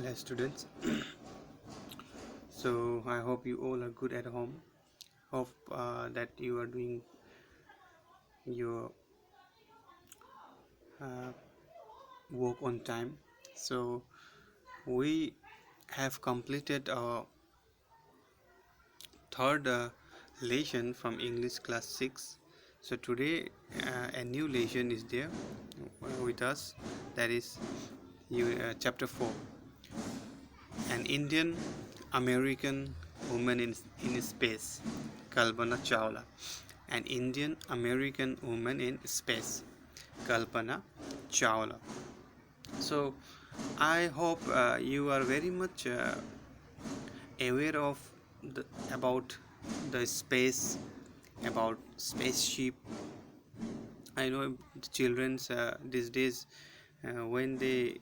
Hello students. So I hope you all are good at home. Hope that you are doing your uh, work on time. So we have completed our third lesson from English class 6. So today a new lesson is there with us, that is chapter 4, an Indian American woman in space, Kalpana Chawla. An Indian American woman in space, Kalpana Chawla. So I hope you are very much aware of about the space, about spaceship. I know the children's these days when they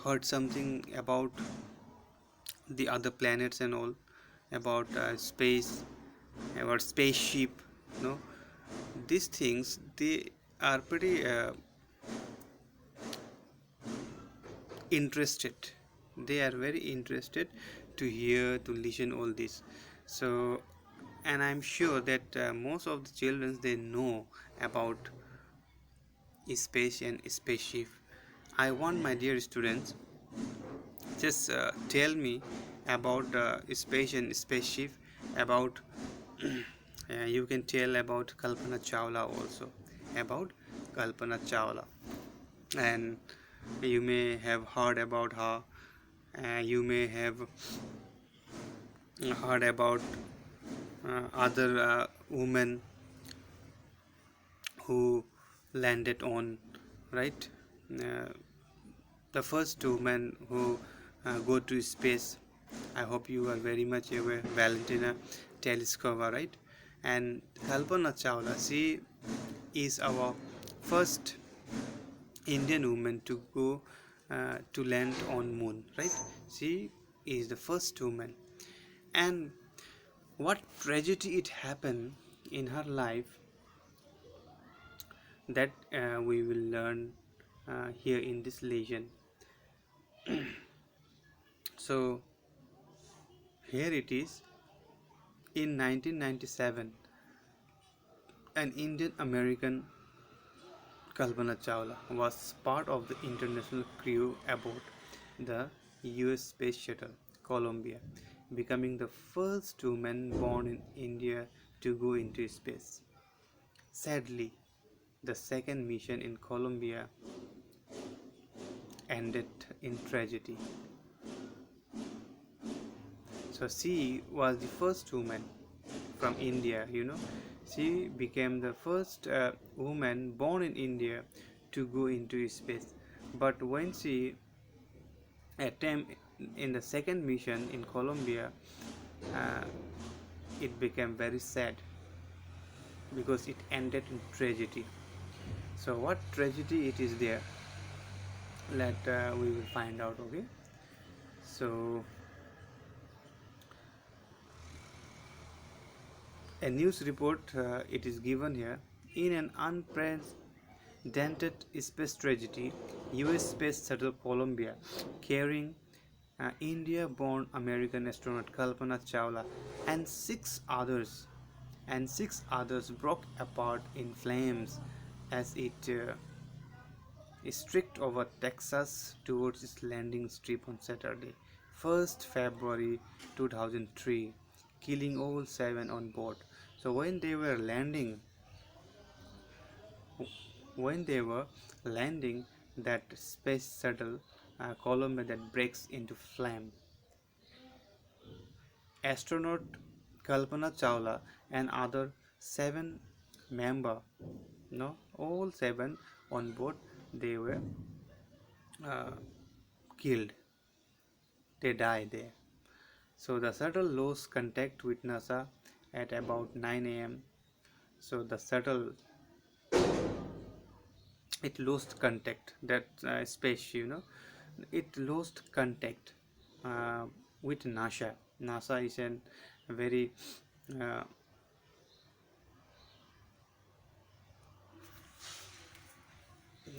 heard something about the other planets and all, about space, about spaceship, you know, these things, they are pretty interested. They are very interested to hear, to listen all this. So, and I'm sure that most of the children, they know about space and spaceship. I want my dear students, just tell me about space and spaceship, about you can tell about Kalpana Chawla also, about Kalpana Chawla. And you may have heard about her, you may have heard about other women who landed on, right, uh, the first woman who go to space. I hope you are very much aware, Valentina Tereshkova, right? And Kalpana Chawla, she is our first Indian woman to go to land on moon, right? She is the first woman. And what tragedy it happened in her life, that we will learn here in this lesson. So here it is. In 1997, an Indian American, Kalpana Chawla, was part of the international crew aboard the US Space Shuttle Columbia, becoming the first woman born in India to go into space. Sadly, the second mission in Columbia ended in tragedy. So she was the first woman from India, you know. She became the first woman born in India to go into space. But when she attempted in the second mission in Colombia, uh, it became very sad because it ended in tragedy. So what tragedy it is there? Let we will find out. Okay. So a news report it is given here. In an unprecedented space tragedy, US Space Shuttle Columbia, carrying India-born American astronaut Kalpana Chawla and six others broke apart in flames as it streaked over Texas towards its landing strip on Saturday, 1st February 2003, killing all seven on board. So when they were landing, that space shuttle Columbia, that breaks into flame. Astronaut Kalpana Chawla and other seven member, no, all seven on board, they were uh, killed. They died there. So the shuttle lost contact with NASA at about 9 a.m. So the shuttle, it lost contact, that space, you know, it lost contact uh, with NASA is a very uh,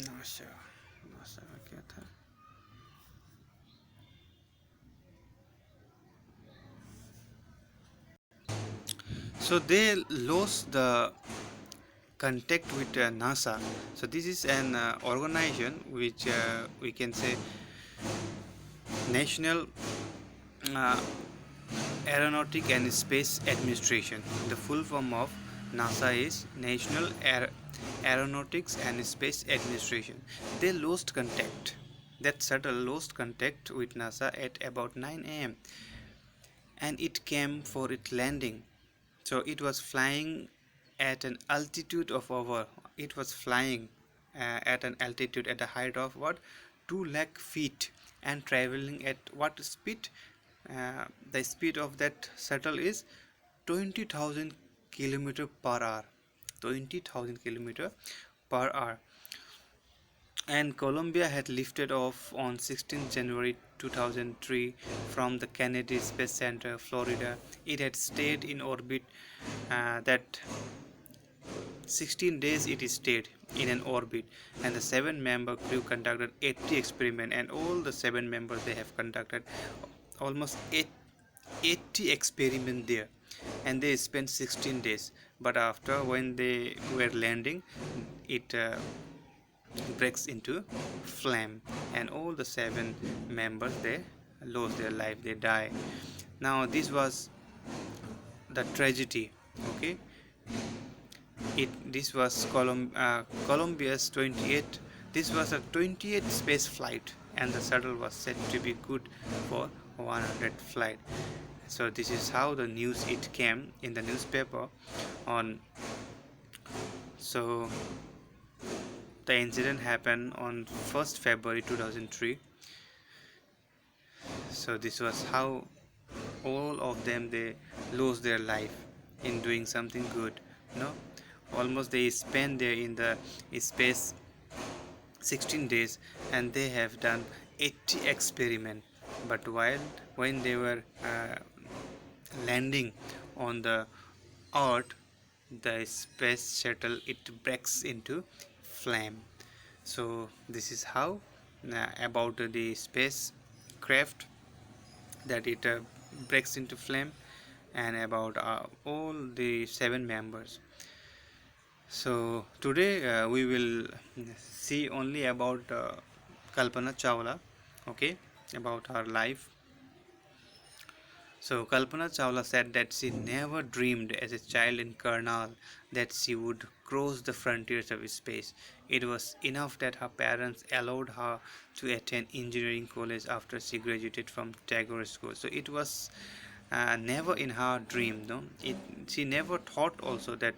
NASA NASA में क्या था, So they lost the contact with NASA. So this is an organization which we can say National uh, Aeronautic and Space Administration. The full form of NASA is National Aeronautics and Space Administration. They lost contact. That shuttle lost contact with NASA at about 9 a.m. and it came for its landing. So it was flying at an altitude of over. It was flying at an altitude at a height of what 2 lakh feet and traveling at what speed? The speed of that shuttle is 20,000 kilometer per hour. 20,000 kilometer per hour. And Columbia had lifted off on 16 January 2003 from the Kennedy Space Center, Florida. It had stayed in orbit that 16 days it stayed in an orbit, and the 7-member crew conducted 80 experiments, and all the 7 members they have conducted almost 80 experiments there, and they spent 16 days. But after when they were landing, it breaks into flame, and all the 7 members they lost their life, they die. Now this was the tragedy. Okay, this was Columbia's 28th. This was a 28th space flight, and the shuttle was said to be good for 100 flight. So this is how the news it came in the newspaper on. So the incident happened on 1st February 2003. So this was how all of them they lose their life in doing something good. No, almost they spend there in the space 16 days, and they have done 80 experiment. But while when they were landing on the earth, the space shuttle it breaks into flame. So this is how about the space craft that it breaks into flame, and about all the 7 members. So today we will see only about Kalpana Chawla, okay, about her life. So Kalpana Chawla said that she never dreamed as a child in Karnal that she would cross the frontiers of space. It was enough that her parents allowed her to attend engineering college after she graduated from Tagore School. So it was never in her dream. No, she never thought also that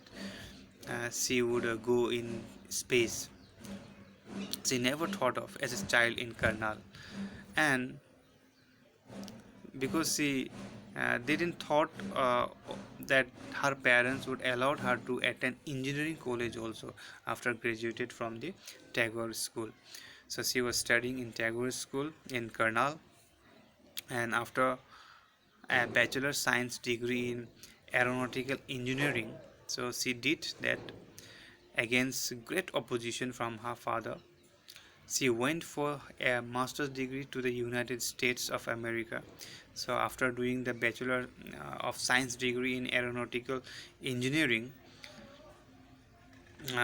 she would go in space. She never thought of as a child in Karnal, and because she didn't thought that her parents would allow her to attend engineering college also after graduated from the Tagore School. So she was studying in Tagore School in Karnal, and after a bachelor science degree in aeronautical engineering, so she did that against great opposition from her father. She went for a master's degree to the United States of America. So after doing the Bachelor of Science degree in Aeronautical Engineering,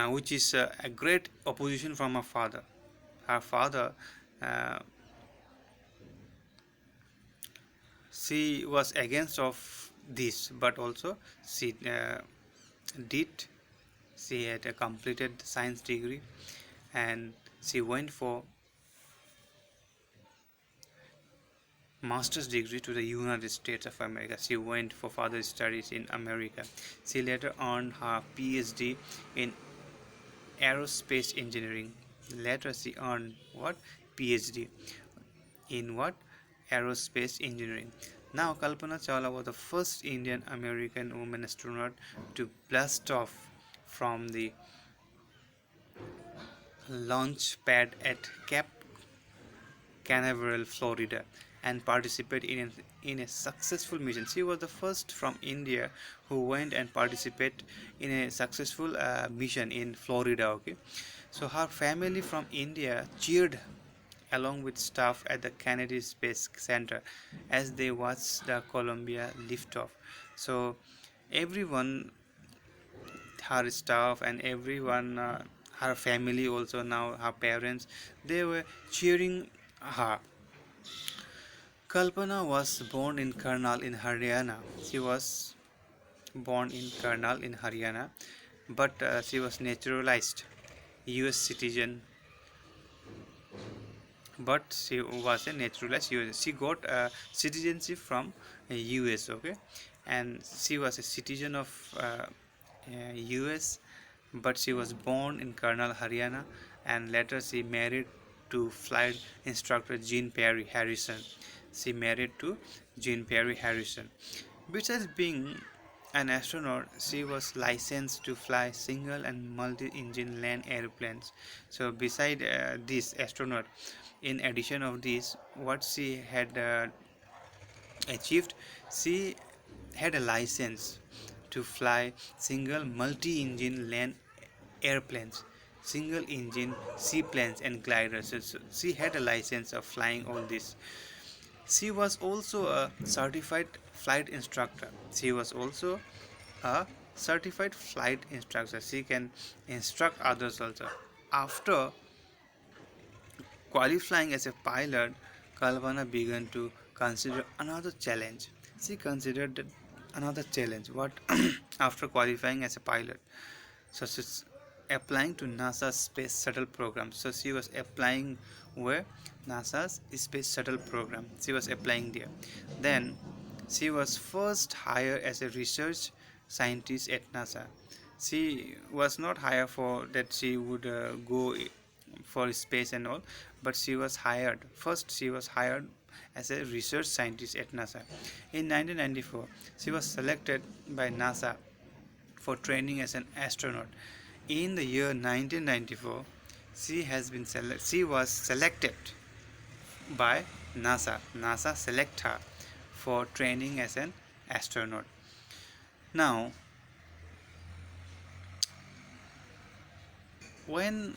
which is a great opposition from her father, uh, she was against of this, but also she did. She had a completed science degree, and she went for master's degree to the United States of America. She went for further studies in America. She later earned her PhD in aerospace engineering. Later she earned what? PhD in what? Aerospace engineering. Now Kalpana Chawla was the first Indian American woman astronaut to blast off from the launch pad at Cape Canaveral, Florida, and participated in a successful mission. She was the first from India who went and participated in a successful mission in Florida. Okay, so her family from India cheered along with staff at the Kennedy Space Center as they watched the Columbia liftoff. So everyone, her staff and everyone, her family also, now her parents, they were cheering her. Kalpana was born in Karnal in Haryana. She was born in Karnal in Haryana, but she was naturalized US citizen, but she was a naturalized US. She got citizenship from US, okay, and she was a citizen of US, but she was born in Karnal, Haryana, and later she married to flight instructor Jean Perry Harrison. She married to Jean Perry Harrison. Besides being an astronaut, she was licensed to fly single and multi-engine land airplanes. So beside this astronaut, in addition of this, what she had achieved, she had a license to fly single multi-engine land airplanes, single engine seaplanes and gliders. So she had a license of flying all this. She was also a certified flight instructor. She was also a certified flight instructor. She can instruct others also. After qualifying as a pilot, Kalpana began to consider another challenge. She considered another challenge. What after qualifying as a pilot? So she's applying to NASA's space shuttle program. So she was applying where NASA's space shuttle program. She was applying there. Then she was first hired as a research scientist at NASA. She was not hired for that she would go for space and all, but she was hired. First, she was hired as a research scientist at NASA. In 1994, she was selected by NASA for training as an astronaut. In the year 1994, she was selected by NASA. NASA select her for training as an astronaut. Now, when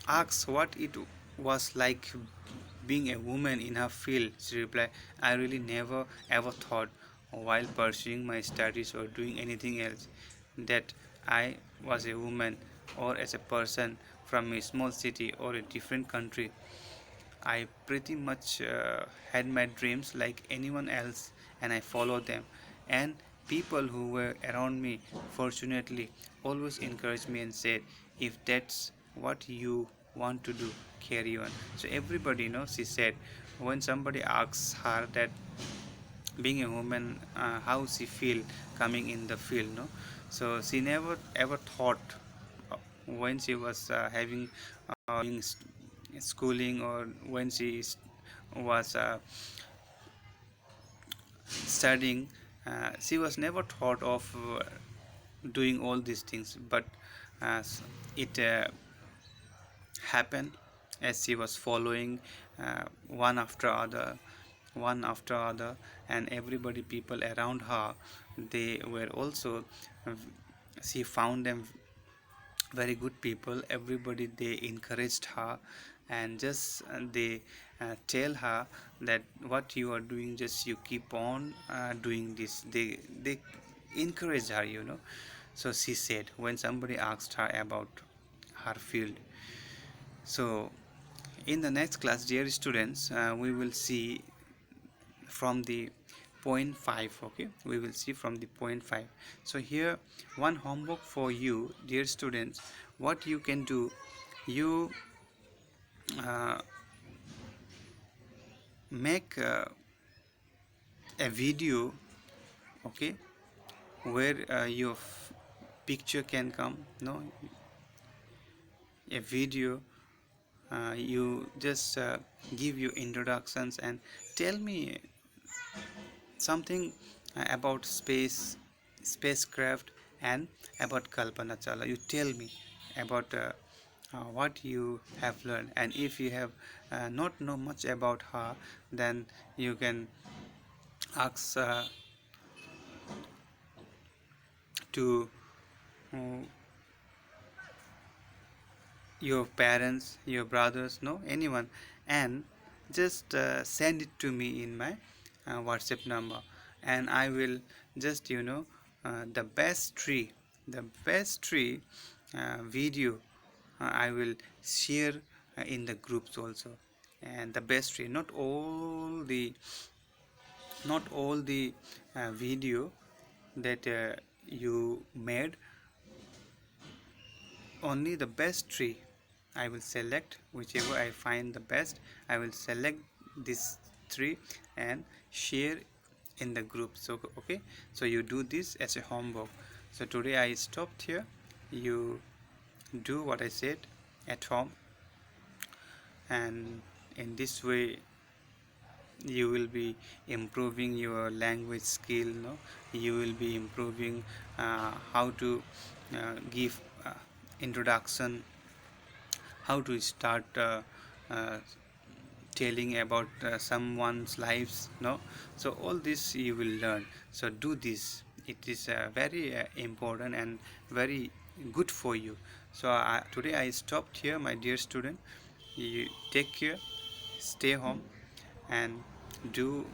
asked what it was like being a woman in her field, she replied, I really never ever thought while pursuing my studies or doing anything else that I was a woman or as a person from a small city or a different country. I pretty much had my dreams like anyone else and I followed them. And people who were around me, fortunately, always encouraged me and said, if that's what you want to do, carry on. So everybody, she said, when somebody asks her that being a woman, how she feel coming in the field, no? So she never ever thought when she was having doing schooling or when she was studying, she was never thought of doing all these things, but it happened as she was following one after other, one after other, and everybody, people around her, they were also she found them very good people. Everybody, they encouraged her and just they tell her that what you are doing, just you keep on doing this. They encourage her, so she said when somebody asked her about her field. So in the next class, dear students, we will see from the point 5. Okay, we will see from the point 5. So here one homework for you, dear students. What you can do, you uh, make a video, okay, where your picture can come, no, a video. You just give your introductions and tell me something about spacecraft and about Kalpana Chawla. You tell me about what you have learned, and if you have not know much about her, then you can ask to uh, your parents, your brothers, no, anyone, and just send it to me in my WhatsApp number, and I will just the best tree video I will share in the groups also. And the best tree, not all the video that you made, only the best tree I will select. Whichever I find the best, I will select this tree and share in the group. So okay, so you do this as a homework. So today I stopped here. You do what I said at home, and in this way you will be improving your language skill, no? You will be improving how to give introduction, how to start uh, telling about someone's lives, no? So all this you will learn. So do this, it is very important and very good for you. So today I stopped here, my dear student. You take care, stay home, and do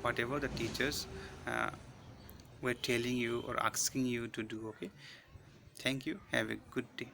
whatever the teachers uh, were telling you or asking you to do. Okay, thank you, have a good day.